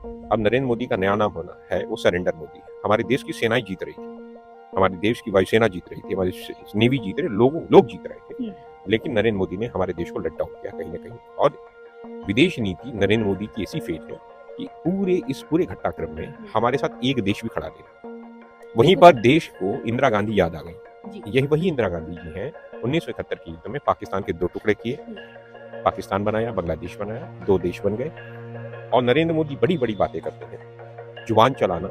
अब नरेंद्र मोदी का नया नाम होना है वो सरेंडर मोदी। हमारे देश की सेनाएं जीत रही थी, हमारे देश की वायुसेना जीत रही थी, हमारी नेवी जीत रही, लोग जीत रहे थे। लेकिन नरेंद्र मोदी ने हमारे देश को लट डाउन किया कहीं ना कहीं। और विदेश नीति नरेंद्र मोदी की ऐसी फेल है कि पूरे घटनाक्रम में हमारे साथ एक देश भी खड़ा नहीं रहा। वहीं पर देश को इंदिरा गांधी याद आ गई। यही वही इंदिरा गांधी जी हैं 1971 के युद्ध में पाकिस्तान के दो टुकड़े किए, पाकिस्तान बनाया, बांग्लादेश बनाया, दो देश बन गए। और नरेंद्र मोदी बड़ी बड़ी बातें करते हैं। जुबान चलाना,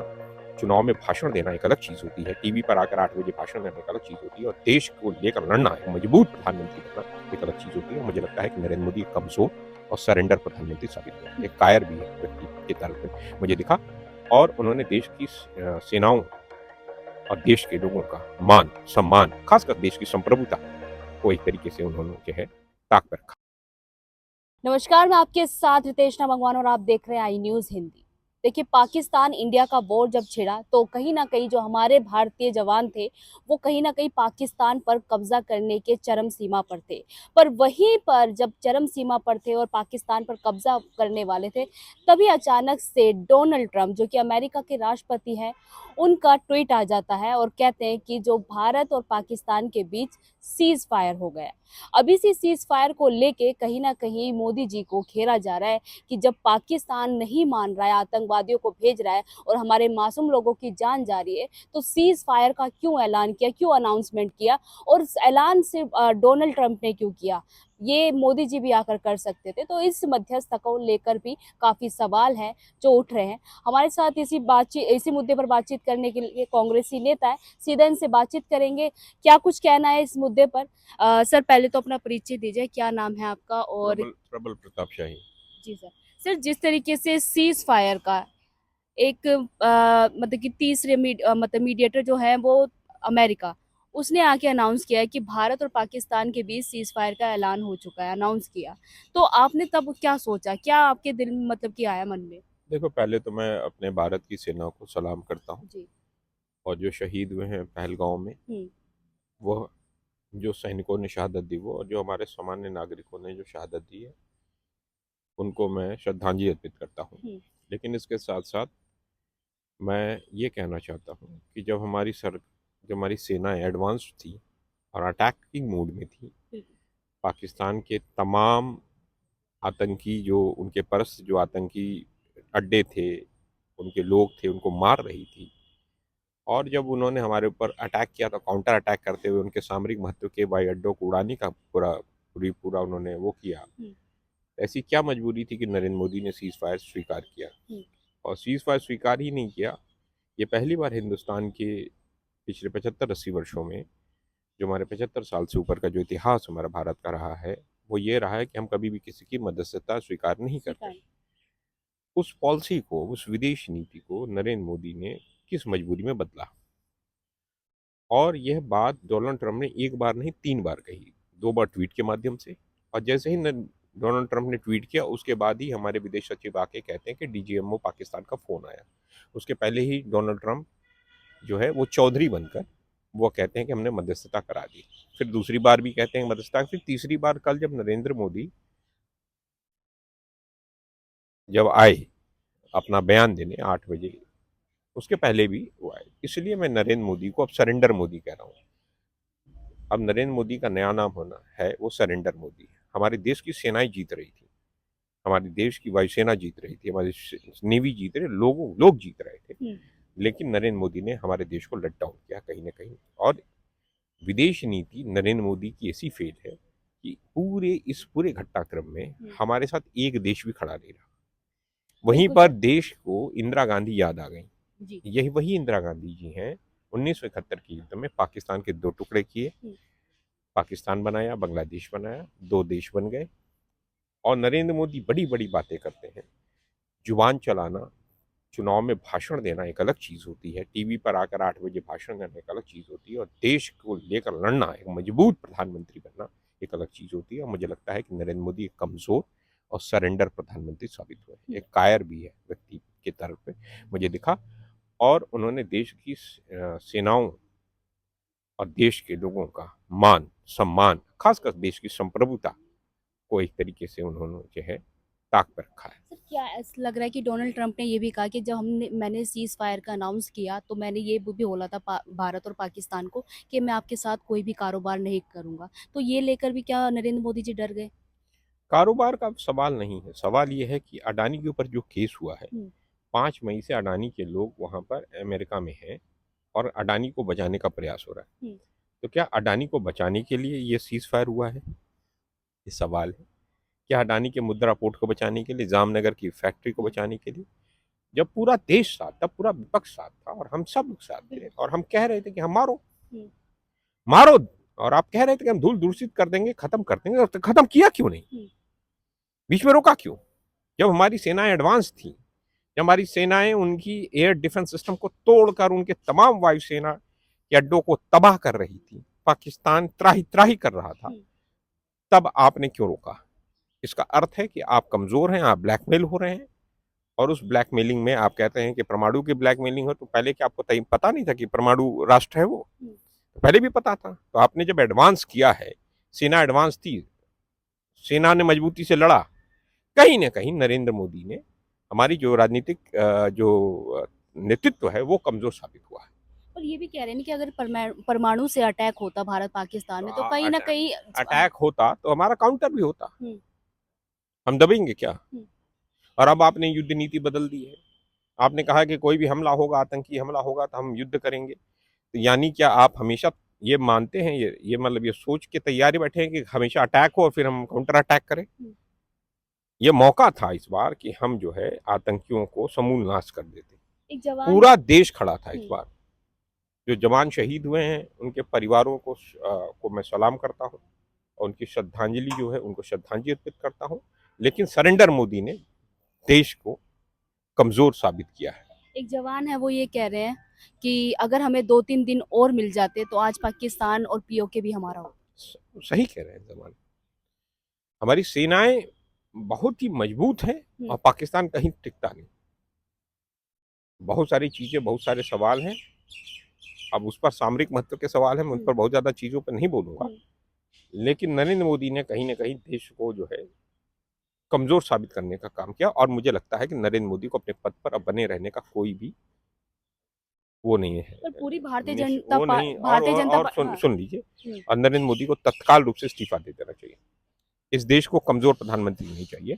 चुनाव में भाषण देना एक अलग चीज होती है, टीवी पर आकर 8 बजे भाषण देना एक अलग चीज होती है, और देश को लेकर लड़ना, एक मजबूत प्रधानमंत्री बनना एक अलग चीज होती है। मुझे लगता है कि नरेंद्र मोदी एक कमजोर और सरेंडर प्रधानमंत्री साबित हुए, एक कायर भी है व्यक्ति के तौर पर मुझे दिखा। और उन्होंने देश की सेनाओं और देश के लोगों का मान सम्मान, खासकर देश की संप्रभुता को एक तरीके से उन्होंने जो है ताक पर रखा। नमस्कार, मैं आपके साथ रितेशना भगवान और आप देख रहे हैं आई न्यूज हिंदी। देखिए, पाकिस्तान इंडिया का वॉर जब छिड़ा तो कहीं ना कहीं जो हमारे भारतीय जवान थे वो कहीं ना कहीं पाकिस्तान पर कब्जा करने के चरम सीमा पर थे। पर वहीं पर जब चरम सीमा पर थे और पाकिस्तान पर कब्जा करने वाले थे, तभी अचानक से डोनाल्ड ट्रंप, जो कि अमेरिका के राष्ट्रपति हैं, उनका ट्वीट आ जाता है और कहते हैं कि जो भारत और पाकिस्तान के बीच सीज फायर हो गया। अभी से सीज फायर को लेके कहीं ना कहीं मोदी जी को घेरा जा रहा है कि जब पाकिस्तान नहीं मान रहा है, आतंकवादियों को भेज रहा है और हमारे मासूम लोगों की जान जा रही है, तो सीज फायर का क्यों ऐलान किया, क्यों अनाउंसमेंट किया, और इस ऐलान सिर्फ डोनाल्ड ट्रंप ने क्यों किया? ये मोदी जी भी आकर कर सकते थे। तो इस मध्यस्थता को लेकर भी काफी सवाल है जो उठ रहे हैं। हमारे साथ इसी मुद्दे पर बातचीत करने के लिए कांग्रेसी नेता है, सीधा इनसे बातचीत करेंगे। क्या कुछ कहना है इस मुद्दे पर? सर, पहले तो अपना परिचय दीजिए, क्या नाम है आपका? और प्रबल प्रबल प्रताप शाही। जी सर। सर, जिस तरीके से सीज फायर का एक मतलब कि मतलब मीडिएटर जो है वो अमेरिका, उसने आके अनाउंस किया है कि भारत और पाकिस्तान के बीच सीज फायर का ऐलान हो चुका है, अनाउंस किया। तो आपने तब क्या सोचा, क्या आपके दिल में मतलब कि आया मन में? देखो, पहले तो मैं अपने भारत की सेना को सलाम करता हूँ, जी। और जो शहीद हुए हैं पहलगांव में, हम्म। वो जो सैनिकों ने शहादत दी, वो और जो हमारे सामान्य नागरिकों ने जो शहादत दी है, उनको मैं श्रद्धांजलि अर्पित करता हूँ। हम्म। लेकिन इसके साथ साथ मैं ये कहना चाहता हूँ कि जब हमारी सेनाएं एडवांस थी और अटैकिंग मूड में थी, बिल्कुल। पाकिस्तान के तमाम आतंकी जो उनके परस्त जो आतंकी अड्डे थे, उनके लोग थे, उनको मार रही थी। और जब उन्होंने हमारे ऊपर अटैक किया तो काउंटर अटैक करते हुए उनके सामरिक महत्व के हवाई अड्डों को उड़ाने का पूरा उन्होंने वो किया। हम्म। ऐसी क्या मजबूरी थी कि नरेंद्र मोदी ने सीज फायर स्वीकार किया? हम्म। और सीज फायर स्वीकार ही नहीं किया, ये पहली बार हिंदुस्तान के पिछले 75-80 वर्षों में, जो हमारे 75 साल से ऊपर का जो इतिहास हमारा भारत का रहा है, वो ये रहा है कि हम कभी भी किसी की मध्यस्थता स्वीकार नहीं करते। स्वीकार। उस पॉलिसी को, उस विदेश नीति को नरेंद्र मोदी ने किस मजबूरी में बदला? और यह बात डोनाल्ड ट्रंप ने एक बार नहीं 3 बार कही, 2 बार ट्वीट के माध्यम से। और जैसे ही डोनाल्ड ट्रंप ने ट्वीट किया, उसके बाद ही हमारे विदेश सचिव आके कहते हैं कि डीजीएमओ पाकिस्तान का फोन आया। उसके पहले ही डोनाल्ड ट्रंप जो है वो चौधरी बनकर वो कहते हैं कि हमने मध्यस्थता करा दी। फिर दूसरी बार भी कहते हैं मध्यस्थता, फिर तीसरी बार कल जब नरेंद्र मोदी जब आए अपना बयान देने 8 बजे, उसके पहले भी वो आए। इसलिए मैं नरेंद्र मोदी को अब सरेंडर मोदी कह रहा हूँ। अब नरेंद्र मोदी का नया नाम होना है वो सरेंडर मोदी। हमारे देश की सेनाएं जीत रही थी, हमारे देश की वायुसेना जीत रही थी, हमारी नेवी जीत रहे, लोग जीत रहे थे। हम्म। लेकिन नरेंद्र मोदी ने हमारे देश को लट डाउन किया कहीं ना कहीं। और विदेश नीति नरेंद्र मोदी की ऐसी फेल है कि पूरे घटनाक्रम में हमारे साथ एक देश भी खड़ा नहीं रहा। वहीं बिल्कुल पर सर। देश को इंदिरा गांधी याद आ गई। जी। यही वही इंदिरा गांधी जी हैं 1971 के युद्ध में पाकिस्तान के दो टुकड़े किए, हम्म। पाकिस्तान बनाया, बांग्लादेश बनाया, दो देश बन गए। और नरेंद्र मोदी बड़ी बड़ी बातें करते हैं। जुबान चलाना, चुनाव में भाषण देना एक अलग चीज होती है, टीवी पर आकर 8 बजे भाषण देना एक अलग चीज होती है, और देश को लेकर लड़ना, एक मजबूत प्रधानमंत्री बनना एक अलग चीज होती है। और मुझे लगता है कि नरेंद्र मोदी एक कमजोर और सरेंडर प्रधानमंत्री साबित हुए, एक कायर भी है व्यक्ति के तरफ पे मुझे दिखा। और उन्होंने देश की सेनाओं और देश के लोगों का मान सम्मान, खासकर देश की संप्रभुता को एक तरीके से उन्होंने जो है ताक पर रखा है। सर क्या ऐसा लग रहा है कि डोनाल्ड ट्रंप ने ये भी कहा कि जब मैंने सीज फायर का अनाउंस किया तो मैंने ये भी बोला था भारत और पाकिस्तान को कि मैं आपके साथ कोई भी कारोबार नहीं करूंगा, तो ये लेकर भी क्या नरेंद्र मोदी जी डर गए? कारोबार का सवाल नहीं है, सवाल ये है कि अडानी के ऊपर जो केस हुआ है, हम्म, 5 मई से अडानी के लोग वहां पर अमेरिका में हैं और अडानी को बचाने का प्रयास हो रहा है। हम्म, तो क्या अडानी को बचाने के लिए ये सीज फायर हुआ है? ये सवाल है। क्या अडानी के मुद्रा पोर्ट को बचाने के लिए, जामनगर की फैक्ट्री को बचाने के लिए? जब पूरा देश साथ था, पूरा विपक्ष साथ था और हम सब लोग साथ थे और हम कह रहे थे कि हम मारो हम्म, मारो, और आप कह रहे थे कि हम धूल दूषित कर देंगे, खत्म कर देंगे, तो खत्म किया क्यों नहीं? हम्म, बीच में रोका क्यों? जब हमारी सेनाएं एडवांस थी, जब हमारी सेनाएं उनकी एयर डिफेंस सिस्टम को तोड़कर उनके तमाम वायुसेना के अड्डों को तबाह कर रही थी, पाकिस्तान त्राही त्राही कर रहा था, तब आपने क्यों रोका? इसका अर्थ है कि आप कमजोर हैं, आप ब्लैकमेल हो रहे हैं। और उस ब्लैकमेलिंग में आप कहते हैं कि परमाणु की ब्लैकमेलिंग हो, तो पहले क्या आपको पता नहीं था कि परमाणु राष्ट्र है वो? पहले भी पता था। तो आपने जब एडवांस किया है, सेना एडवांस थी, सेना ने मजबूती से लड़ा, कहीं ना कहीं नरेंद्र मोदी ने हमारी जो राजनीतिक जो नेतृत्व है वो कमजोर साबित हुआ है। और ये भी कह रहे हैं कि अगर परमाणु से अटैक होता भारत पाकिस्तान में तो कहीं ना कहीं अटैक होता तो हमारा काउंटर भी होता, हम्म, हम दबेंगे क्या? हम्म, और अब आपने युद्ध नीति बदल दी है। आपने कहा कि कोई भी हमला होगा, आतंकी हमला होगा तो हम युद्ध करेंगे। तो यानी क्या आप हमेशा ये मानते हैं, ये मतलब ये सोच के तैयारी बैठे हैं कि हमेशा अटैक हो और फिर हम काउंटर अटैक करें? ये मौका था इस बार कि हम जो है आतंकियों को समूल नाश कर देते। एक जवान पूरा देश खड़ा था इस बार। जो जवान शहीद हुए हैं उनके परिवारों को मैं सलाम करता हूँ और उनकी श्रद्धांजलि जो है उनको श्रद्धांजलि अर्पित करता हूँ। लेकिन सरेंडर मोदी ने देश को कमजोर साबित किया है। एक जवान है वो ये कह रहे हैं कि अगर हमें 2-3 दिन और मिल जाते तो आज पाकिस्तान और पीओके भी हमारा होता। सही कह रहे हैं जवान। हमारी सेनाएं बहुत ही मजबूत हैं और पाकिस्तान कहीं टिकता नहीं। बहुत सारी चीजें, बहुत सारे सवाल हैं। अब उस पर सामरिक महत्व के सवाल हैं, मैं उन पर बहुत ज्यादा चीजों पर नहीं बोलूंगा। लेकिन नरेंद्र मोदी ने कहीं ना कहीं देश को जो है कमजोर साबित करने का काम किया और मुझे लगता है कि नरेंद्र मोदी को अपने पद पर अब बने रहने का कोई भी वो नहीं है, पर पूरी भारतीय निश- जनता वो नहीं। भारतीय जनता और हाँ, सुन लीजिए, और नरेंद्र मोदी को तत्काल रूप से इस्तीफा दे देना चाहिए। इस देश को कमजोर प्रधानमंत्री नहीं चाहिए,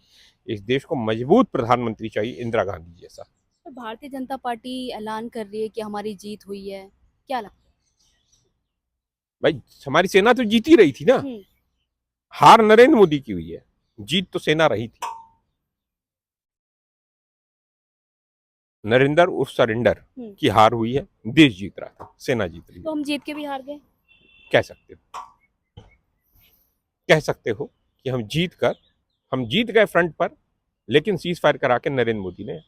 इस देश को मजबूत प्रधानमंत्री चाहिए, इंदिरा गांधी जैसा। पर भारतीय जनता पार्टी ऐलान कर रही है कि हमारी जीत हुई है, क्या लगता भाई हमारी सेना तो जीती रही थी ना, है? हार नरेंद्र मोदी की हुई है, जीत तो सेना रही थी। नरेंद्र उर्फ सरेंडर की हार हुई है, देश जीत रहा था, सेना जीत रही तो है। हम जीत के भी हार गए। कह सकते हो, कह सकते हो कि हम जीत गए फ्रंट पर, लेकिन सीज फायर करा के नरेंद्र मोदी ने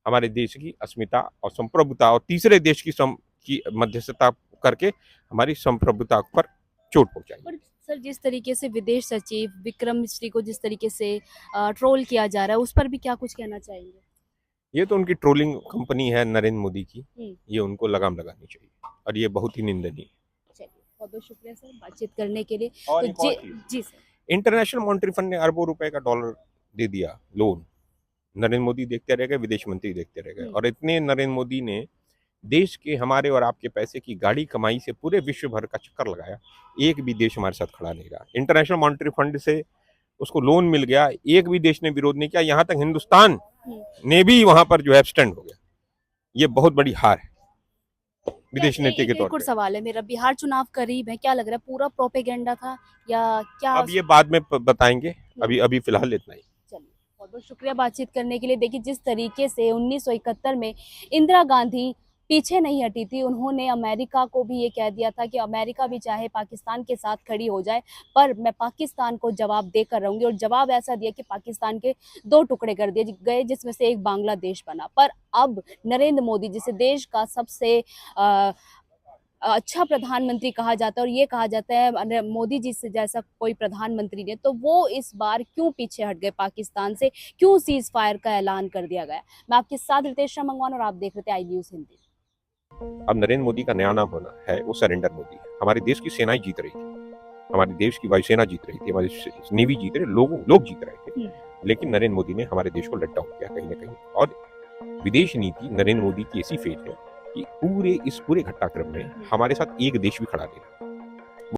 हमारे देश की अस्मिता और संप्रभुता और तीसरे देश की मध्यस्थता करके हमारी संप्रभुता पर चोट पहुंचाई। पर सर जिस तरीके से विदेश सचिव विक्रम मिश्री को जिस तरीके से ट्रोल किया जा रहा है उस पर भी क्या कुछ कहना चाहेंगे? ये तो उनकी ट्रोलिंग कंपनी है नरेंद्र मोदी की, ये उनको लगाम लगानी चाहिए और ये बहुत ही निंदनीय है। चलिए बहुत बहुत शुक्रिया सर बातचीत करने के लिए। और तो जी सर। इंटरनेशनल मॉनिटरी फंड ने अरबों रुपए का डॉलर दे दिया लोन, नरेंद्र मोदी देखते रह गए, विदेश मंत्री देखते रह गए, और इतने नरेंद्र मोदी ने देश के हमारे और आपके पैसे की गाड़ी कमाई से पूरे विश्व भर का चक्कर लगाया, एक भी देश हमारे साथ खड़ा नहीं रहा। इंटरनेशनल मॉनिटरी फंड से उसको लोन मिल गया, एक भी देश ने विरोध नहीं किया, यहाँ तक हिंदुस्तान ने भी वहां पर जो है एब्सटेंड हो गया। ये बहुत बड़ी हार है विदेश नीति के तौर एक और पे। सवाल है मेरा, बिहार चुनाव करीब है, क्या लग रहा है पूरा प्रोपेगेंडा था या क्या? अब ये बाद में बताएंगे, अभी फिलहाल इतना ही। चलिए बहुत बहुत शुक्रिया बातचीत करने के लिए। देखिए जिस तरीके से 1971 में इंदिरा गांधी पीछे नहीं हटी थी, उन्होंने अमेरिका को भी ये कह दिया था कि अमेरिका भी चाहे पाकिस्तान के साथ खड़ी हो जाए पर मैं पाकिस्तान को जवाब देकर रहूंगी, और जवाब ऐसा दिया कि पाकिस्तान के 2 टुकड़े कर दिए गए जिसमें से एक बांग्लादेश बना। पर अब नरेंद्र मोदी जिसे देश का सबसे अच्छा प्रधानमंत्री कहा जाता है और ये कहा जाता है मोदी जी से जैसा कोई प्रधानमंत्री ने, तो वो इस बार क्यों पीछे हट गए पाकिस्तान से, क्यों सीज फायर का ऐलान कर दिया गया? मैं आपके साथ रितेश मंगवान और आप देख रहे थे आई न्यूज हिंदी। अब नरेंद्र मोदी का नया नाम होना है वो सरेंडर मोदी। हमारे देश की सेनाएं जीत रही थी, हमारे देश की वायुसेना जीत रही थी, हमारी नेवी जीत रही, लोग जीत रहे थे। लेकिन नरेंद्र मोदी ने हमारे देश को लेट डाउन किया कहीं ना कहीं। और विदेश नीति नरेंद्र मोदी की ऐसी फेज है कि इस पूरे घटनाक्रम में हमारे साथ एक देश भी खड़ा नहीं रहा।